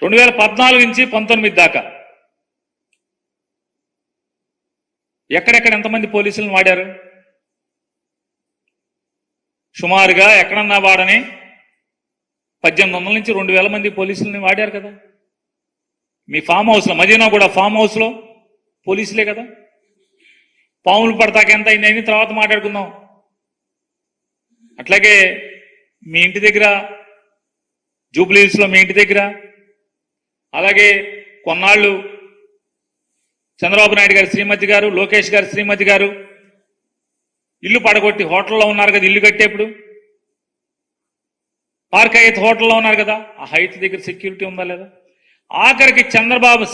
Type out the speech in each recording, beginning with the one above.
2014 నుంచి 19 దాకా ఎక్కడెక్కడ ఎంతమంది పోలీసులను వాడారు? సుమారుగా ఎక్కడన్నా వాడని 1800 నుంచి 2000 మంది పోలీసులని వాడారు కదా. మీ ఫామ్ హౌస్లో, మదీనా కూడా ఫామ్ హౌస్లో పోలీసులే కదా. పాములు పడతాక ఎంత అయింది తర్వాత మాట్లాడుకుందాం. అట్లాగే మీ ఇంటి దగ్గర, జూబ్లీహిల్స్లో మీ ఇంటి దగ్గర, అలాగే కొన్నాళ్ళు చంద్రబాబు నాయుడు గారి శ్రీమతి గారు, లోకేష్ గారి శ్రీమతి గారు ఇల్లు పడగొట్టి హోటల్లో ఉన్నారు కదా. ఇల్లు కట్టేప్పుడు పార్క్ హైత్ హోటల్లో ఉన్నారు కదా. ఆ హైత్ దగ్గర సెక్యూరిటీ ఉందా లేదా? ఆఖరికి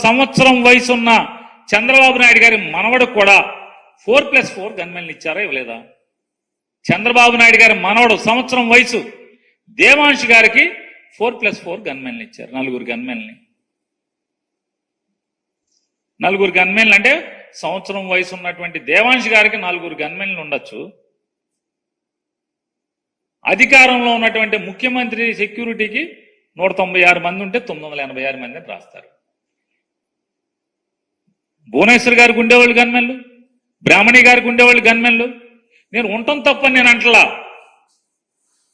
సంవత్సరం వయసు ఉన్న చంద్రబాబు నాయుడు గారి మనవడు కూడా 4+4 గన్మెన్లు ఇచ్చారా ఇవ్వలేదా? చంద్రబాబు నాయుడు గారి మనవడు సంవత్సరం వయసు దేవాంశ్ గారికి 4+4 గన్మెన్లు ఇచ్చారు. 4 గన్మెన్లని. 4 గన్మెన్లు అంటే సంవత్సరం వయసు ఉన్నటువంటి దేవాంశ్ గారికి 4 గన్మెన్లు ఉండొచ్చు. అధికారంలో ఉన్నటువంటి ముఖ్యమంత్రి సెక్యూరిటీకి 196 మంది ఉంటే 986 మందిని రాస్తారు. భువనేశ్వర్ గారికి ఉండేవాళ్ళు గన్మెన్లు, బ్రాహ్మణి గారికి ఉండేవాళ్ళు గన్మెన్లు. నేను ఉండటం తప్పని నేను అంటలా.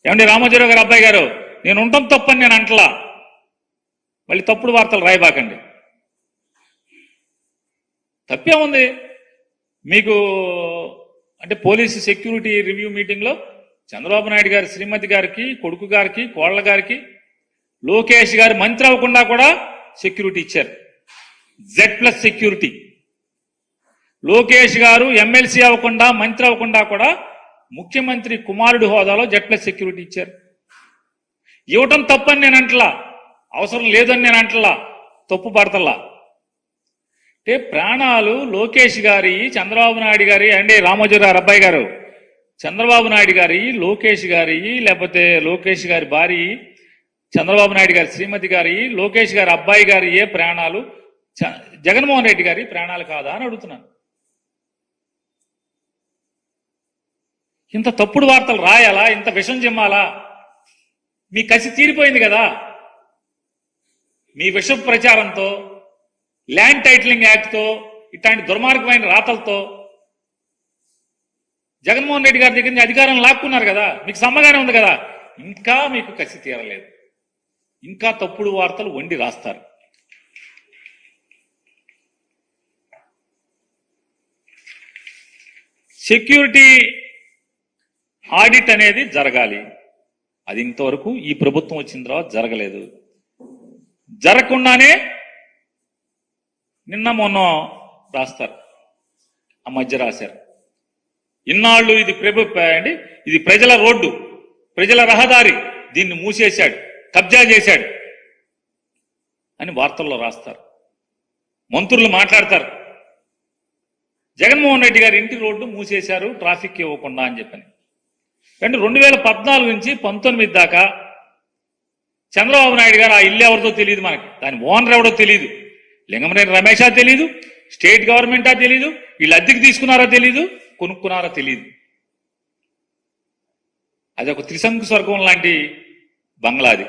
ఏమండి రామోజీరావు గారు అబ్బాయి గారు, నేను ఉండటం తప్పని నేను అంటలా. మళ్ళీ తప్పుడు వార్తలు రాయబాకండి. తప్పే ఉంది మీకు అంటే పోలీసు సెక్యూరిటీ రివ్యూ మీటింగ్లో చంద్రబాబు నాయుడు గారి శ్రీమతి గారికి, కొడుకు గారికి, కోళ్ల గారికి, లోకేష్ గారు మంత్రి అవ్వకుండా కూడా సెక్యూరిటీ ఇచ్చారు. Z+ security. లోకేష్ గారు ఎమ్మెల్సీ అవ్వకుండా, మంత్రి అవ్వకుండా కూడా ముఖ్యమంత్రి కుమారుడి హోదాలో Z+ సెక్యూరిటీ ఇచ్చారు. ఇవ్వటం తప్పని నేను అంటలా, అవసరం లేదని నేను అంటలా, తప్పు పడతలా. అంటే ప్రాణాలు లోకేష్ గారి, చంద్రబాబు నాయుడు గారి, అండి రామోజీరావు అబ్బాయి గారు, చంద్రబాబు నాయుడు గారి, లోకేష్ గారి, లేకపోతే లోకేష్ గారి భార్య, చంద్రబాబు నాయుడు గారి శ్రీమతి గారి, లోకేష్ గారి అబ్బాయి గారి ఏ ప్రాణాలు జగన్మోహన్ రెడ్డి గారి ప్రాణాలు కాదా అని అడుగుతున్నాను. ఇంత తప్పుడు వార్తలు రాయాలా? ఇంత విషం చిమ్మాలా? మీ కసి తీరిపోయింది కదా. మీ విష ప్రచారంతో, ల్యాండ్ టైటిలింగ్ యాక్ట్తో, ఇట్లాంటి దుర్మార్గమైన రాతలతో జగన్మోహన్ రెడ్డి గారి దగ్గర నుంచి అధికారం లాక్కున్నారు కదా. మీకు సమ్మగానే ఉంది కదా. ఇంకా మీకు కసి తీరలేదు. ఇంకా తప్పుడు వార్తలు వండి రాస్తారు. సెక్యూరిటీ ఆడిట్ అనేది జరగాలి. అది ఇంతవరకు ఈ ప్రభుత్వం వచ్చిన తర్వాత జరగలేదు. జరగకుండానే నిన్న మొన్న రాస్తారు, ఆ మధ్య రాశారు. ఇన్నాళ్ళు ఇది ఇది ప్రజల రోడ్డు, ప్రజల రహదారి, దీన్ని మూసేశాడు, కబ్జా చేశాడు అని వార్తల్లో రాస్తారు. మంత్రులు మాట్లాడతారు, జగన్మోహన్ రెడ్డి గారి ఇంటి రోడ్డు మూసేశారు ట్రాఫిక్ ఇవ్వకుండా అని చెప్పని. అంటే 2014 నుంచి 19 దాకా చంద్రబాబు నాయుడు గారు ఆ ఇల్లు ఎవరితో తెలియదు, మనకి దాని ఓనర్ ఎవడో తెలియదు, లింగమనేని రమేషా తెలీదు, స్టేట్ గవర్నమెంటా తెలీదు, వీళ్ళు అద్దెకి తీసుకున్నారా తెలీదు, కొనుక్కున్నారా తెలీదు. అది ఒక త్రిశంకు స్వర్గం లాంటి బంగ్లాది.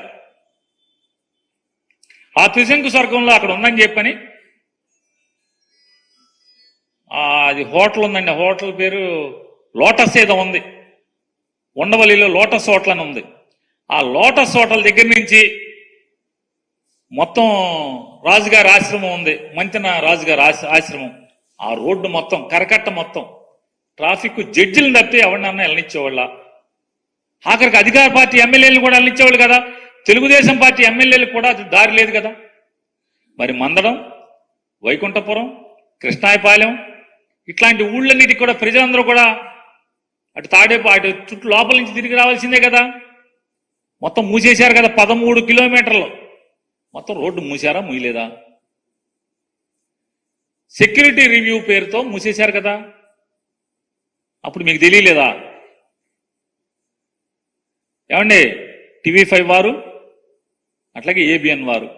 ఆ త్రిశంకు స్వర్గంలో అక్కడ ఉందని చెప్పని అది హోటల్ ఉందండి. హోటల్ పేరు లోటస్ ఏదో ఉంది, ఉండవల్లిలో లోటస్ హోటల్ అని ఉంది. ఆ లోటస్ హోటల్ దగ్గర నుంచి మొత్తం రాజుగారి ఆశ్రమం ఉంది, మంతెన రాజుగారి ఆశ్రమం, ఆ రోడ్డు మొత్తం కరకట్ట మొత్తం ట్రాఫిక్ జడ్జిలను తప్పితే ఎవరినన్నా వెళ్ళనిచ్చేవాళ్ళ? ఆఖరికి అధికార పార్టీ ఎమ్మెల్యేలను కూడా వెళ్ళనిచ్చేవాళ్ళు కదా. తెలుగుదేశం పార్టీ ఎమ్మెల్యేలకు కూడా దారి లేదు కదా. మరి మందడం, వైకుంఠపురం, కృష్ణాయపాలెం ఇట్లాంటి ఊళ్ళన్నిటికి కూడా ప్రజలందరూ కూడా అటు అటు చుట్టూ లోపల నుంచి తిరిగి రావాల్సిందే కదా. మొత్తం మూసేశారు కదా. 13 కిలోమీటర్లు మొత్తం రోడ్డు మూసారా, మూయలేదా? సెక్యూరిటీ రివ్యూ పేరుతో మూసేశారు కదా. అప్పుడు మీకు తెలియలేదా? ఏమండి TV5 వారు, అట్లాగే ABN వారు,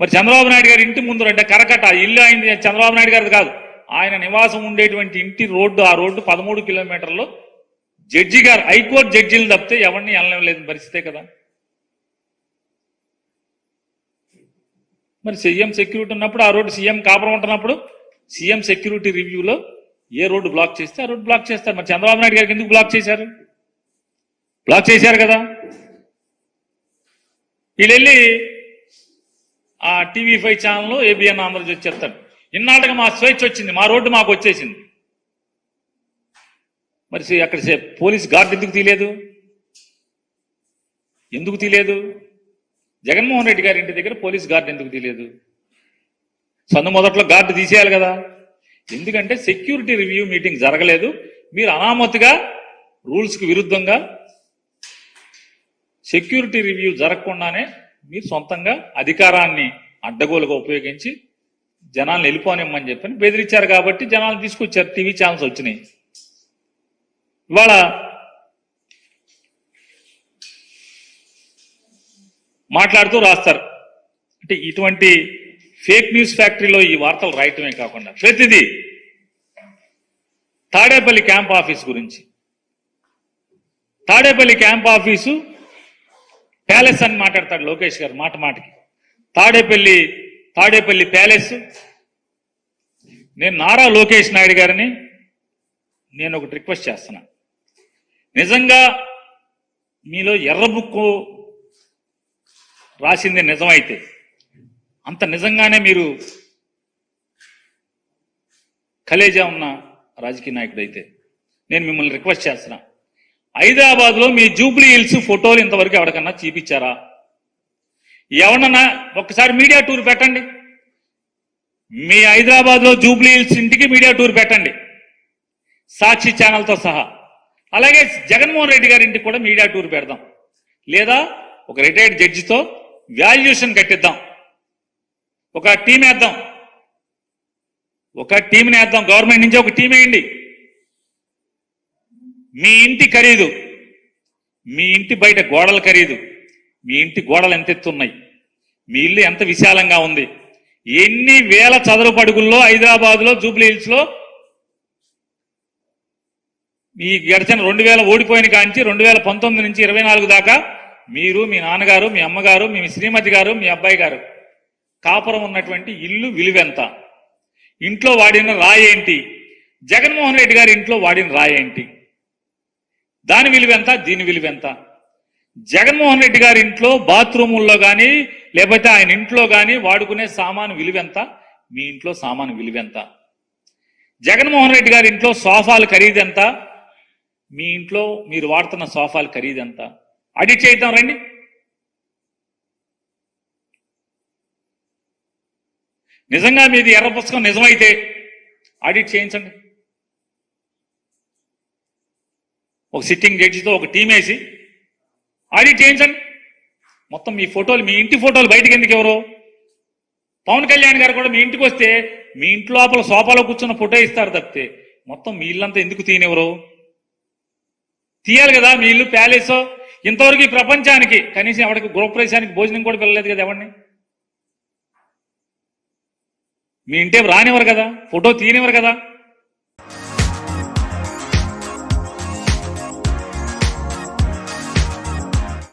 మరి చంద్రబాబు నాయుడు గారి ఇంటి ముందు అంటే కరకట్ట ఇల్లు అయింది చంద్రబాబు నాయుడు గారిది కాదు, ఆయన నివాసం ఉండేటువంటి ఇంటి రోడ్డు, ఆ రోడ్డు 13 కిలోమీటర్లు జడ్జి గారు, హైకోర్టు జడ్జీలు తప్పితే ఎవరిని వెళ్ళలేని పరిస్థితే కదా. మరి సీఎం సెక్యూరిటీ ఉన్నప్పుడు ఆ రోడ్డు సీఎం కాపురం ఉంటున్నప్పుడు సీఎం సెక్యూరిటీ రివ్యూలో ఏ రోడ్డు బ్లాక్ చేస్తే ఆ రోడ్డు బ్లాక్ చేస్తారు. మరి చంద్రబాబు నాయుడు గారికి ఎందుకు బ్లాక్ చేశారు? బ్లాక్ చేశారు కదా. వీళ్ళు వెళ్ళి ఆ TV5 ఛానల్ ABN ఆంధ్రజ్యోతి చెప్తాడు, ఇన్నాళ్ళకి మా స్వేచ్ఛ వచ్చింది, మా రోడ్డు మాకు వచ్చేసింది. మరి అక్కడ పోలీస్ గార్డు ఎందుకు తీయలేదు? ఎందుకు తీయలేదు? జగన్మోహన్ రెడ్డి గారి ఇంటి దగ్గర పోలీస్ గార్డు ఎందుకు తీయలేదు? సందు మొదట్లో గార్డు తీసేయాలి కదా. ఎందుకంటే సెక్యూరిటీ రివ్యూ మీటింగ్ జరగలేదు. మీరు అనామతిగా రూల్స్కి విరుద్ధంగా సెక్యూరిటీ రివ్యూ జరగకుండానే మీరు సొంతంగా అధికారాన్ని అడ్డగోలుగా ఉపయోగించి జనాలను వెళ్ళిపోనిమ్మని చెప్పని బెదిరించారు. కాబట్టి జనాలు తీసుకొచ్చారు, టీవీ ఛానల్స్ వచ్చినాయి. ఇవాళ మాట్లాడుతూ రాస్తారు. అంటే ఇటువంటి ఫేక్ న్యూస్ ఫ్యాక్టరీలో ఈ వార్తలు రాయటమే కాకుండా ప్రతిదీ తాడేపల్లి క్యాంప్ ఆఫీస్ గురించి, తాడేపల్లి క్యాంప్ ఆఫీసు ప్యాలెస్ అని మాట్లాడతాడు లోకేష్ గారు మాట మాటకి. తాడేపల్లి ప్యాలెస్. నేను నారా లోకేష్ నాయుడు గారిని నేను ఒకటి రిక్వెస్ట్ చేస్తున్నా. నిజంగా మీలో ఎర్ర బుక్కు రాసింది నిజమైతే, అంత నిజంగానే మీరు కలేజా ఉన్న రాజకీయ నాయకుడు అయితే నేను మిమ్మల్ని రిక్వెస్ట్ చేస్తున్నా, హైదరాబాద్ లో మీ జూబ్లీ హిల్స్ ఫోటోలు ఇంతవరకు ఎవరికన్నా చూపించారా? ఎవరన్నా ఒక్కసారి మీడియా టూర్ పెట్టండి. మీ హైదరాబాద్ లో జూబ్లీ హిల్స్ ఇంటికి మీడియా టూర్ పెట్టండి, సాక్షి ఛానల్తో సహా. అలాగే జగన్మోహన్ రెడ్డి గారి ఇంటికి కూడా మీడియా టూర్ పెడదాం. లేదా ఒక రిటైర్డ్ జడ్జితో వాల్యుయేషన్ కట్టిద్దాం, ఒక టీం వేద్దాం, గవర్నమెంట్ నుంచి ఒక టీం వేయండి. మీ ఇంటి ఖరీదు, మీ ఇంటి బయట గోడల ఖరీదు, మీ ఇంటి గోడలు ఎంత ఎత్తున్నాయి, మీ ఇల్లు ఎంత విశాలంగా ఉంది, ఎన్ని వేల చదరపు అడుగుల్లో హైదరాబాద్ లో జూబ్లీ హిల్స్ లో ఈ గడిచిన 2000 ఓడిపోయిన కాంచి 2019 నుంచి 24 దాకా మీరు, మీ నాన్నగారు, మీ అమ్మగారు, మీ శ్రీమతి గారు, మీ అబ్బాయి గారు కాపురం ఉన్నటువంటి ఇల్లు విలువెంత, ఇంట్లో వాడిన రాయి ఏంటి, జగన్మోహన్ రెడ్డి గారి ఇంట్లో వాడిన రాయి ఏంటి, దాని విలువెంత, దీని విలువెంత, జగన్మోహన్ రెడ్డి గారి ఇంట్లో బాత్రూముల్లో కానీ లేకపోతే ఆయన ఇంట్లో కానీ వాడుకునే సామాను విలువెంత, మీ ఇంట్లో సామాను విలువెంత, జగన్మోహన్ రెడ్డి గారి ఇంట్లో సోఫాలు ఖరీదెంత, మీ ఇంట్లో మీరు వాడుతున్న సోఫాలు ఖరీదెంత, ఆడిట్ చేద్దాం రండి. నిజంగా మీది ఎర్ర పుస్తకం నిజమైతే ఆడిట్ చేయించండి. ఒక సిట్టింగ్ జడ్జితో ఒక టీం వేసి ఆడిట్ చేయించండి. మొత్తం మీ ఫోటోలు, మీ ఇంటి ఫోటోలు బయటకు ఎందుకు ఎవరు? పవన్ కళ్యాణ్ గారు కూడా మీ ఇంటికి వస్తే మీ ఇంటి లోపల సోఫాలో కూర్చున్న ఫోటో ఇస్తారు తప్పితే మొత్తం మీ ఇల్లంతా ఎందుకు తీయనివ్వరు? తీయాలి కదా. మీ ఇల్లు ప్యాలెస్. ఇంతవరకు ఈ ప్రపంచానికి కనీసం ఎవరికి గృహప్రవేశానికి భోజనం కూడా పిల్లలేదు కదా ఎవరిని. మీ ఇంటే రానివ్వరు కదా, ఫోటో తీయనివ్వరు కదా.